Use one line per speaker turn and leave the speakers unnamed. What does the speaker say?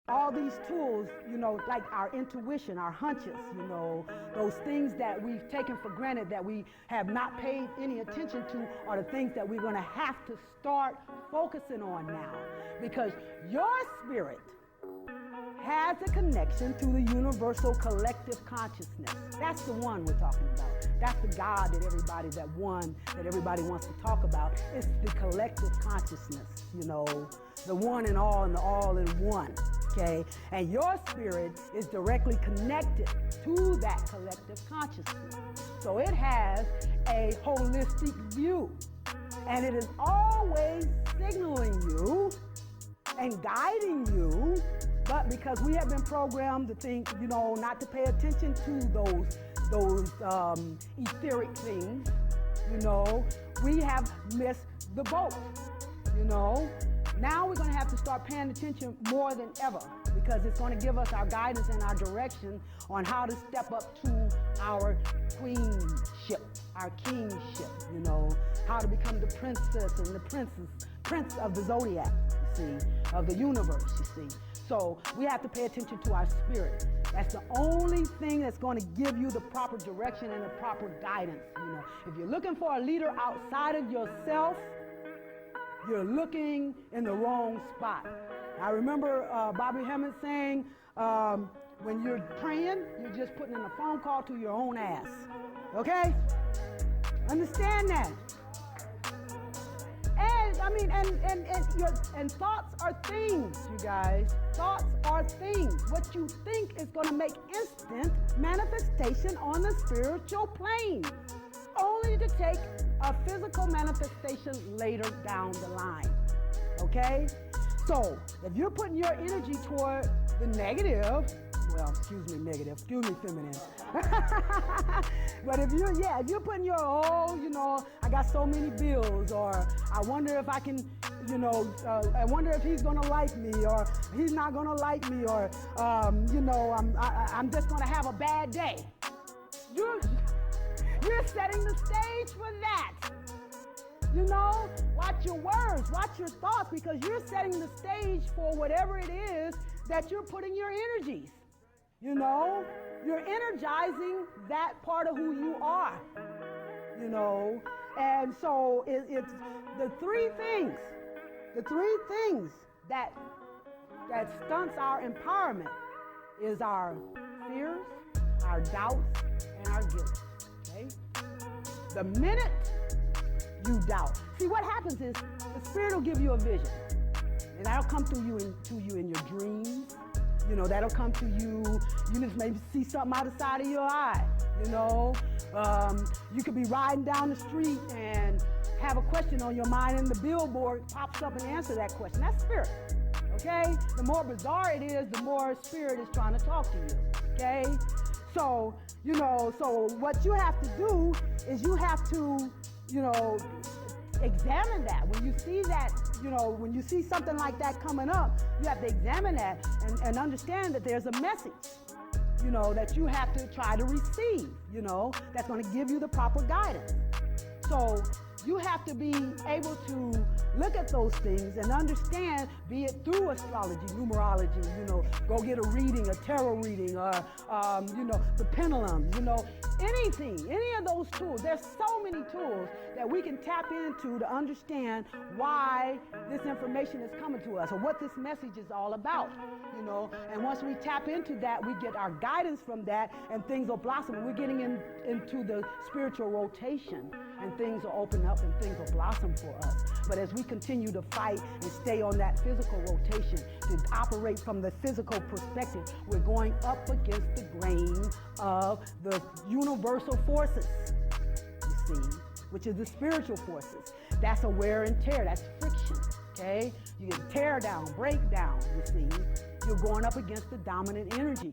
All these tools, like our intuition, our hunches, those things that we've taken for granted that we have not paid any attention to are the things that we're going to have to start focusing on now. Because your spirit has a connection to the universal collective consciousness. That's the one we're talking about. That's the God that everybody wants to talk about. It's the collective consciousness, the one and the all in one. Okay? And your spirit is directly connected to that collective consciousness. So it has a holistic view. And it is always signaling you and guiding you, but because we have been programmed to think, not to pay attention to those etheric things, we have missed the boat, Now we're going to have to start paying attention more than ever because it's going to give us our guidance and our direction on how to step up to our queenship, our kingship, how to become the princess and the prince of the zodiac, you see, of the universe, you see. So we have to pay attention to our spirit. That's the only thing that's going to give you the proper direction and the proper guidance, If you're looking for a leader outside of yourself, you're looking in the wrong spot. I remember Bobby Hemmett saying, when you're praying, you're just putting in a phone call to your own ass. Okay? Understand that. And thoughts are things, you guys. Thoughts are things. What you think is going to make instant manifestation on the spiritual plane, only to take a physical manifestation later down the line. Okay? So, if you're putting your energy toward the negative, excuse me, feminine. But if you're putting your, I got so many bills, or I wonder if I can, I wonder if he's gonna like me, or he's not gonna like me, or, I'm just gonna have a bad day. You're setting the stage for that. Watch your words, watch your thoughts, because you're setting the stage for whatever it is that you're putting your energies. You're energizing that part of who you are, and so it's the three things that stunts our empowerment is our fears, our doubts, and our guilt. Okay? The minute you doubt, see what happens is the spirit will give you a vision, and that'll come to you in your dreams. That'll come to you. You just maybe see something out the side of your eye. You could be riding down the street and have a question on your mind, and the billboard pops up and answers that question. That's spirit. Okay? The more bizarre it is, the more spirit is trying to talk to you. Okay? So, so what you have to do is you have to, examine that. When you see that, when you see something like that coming up, you have to examine that and understand that there's a message, that you have to try to receive, that's going to give you the proper guidance. So you have to be able to look at those things and understand, be it through astrology, numerology, go get a reading, a tarot reading, or, the pendulum, anything, any of those tools. There's so many tools that we can tap into to understand why this information is coming to us or what this message is all about, and once we tap into that, we get our guidance from that, and things will blossom. We're getting into the spiritual rotation, and things will open up and things will blossom for us. But as we continue to fight and stay on that physical rotation, to operate from the physical perspective, we're going up against the grain of the universal forces, you see, which is the spiritual forces. That's a wear and tear, that's friction, okay? You get tear down, break down, you see. You're going up against the dominant energy.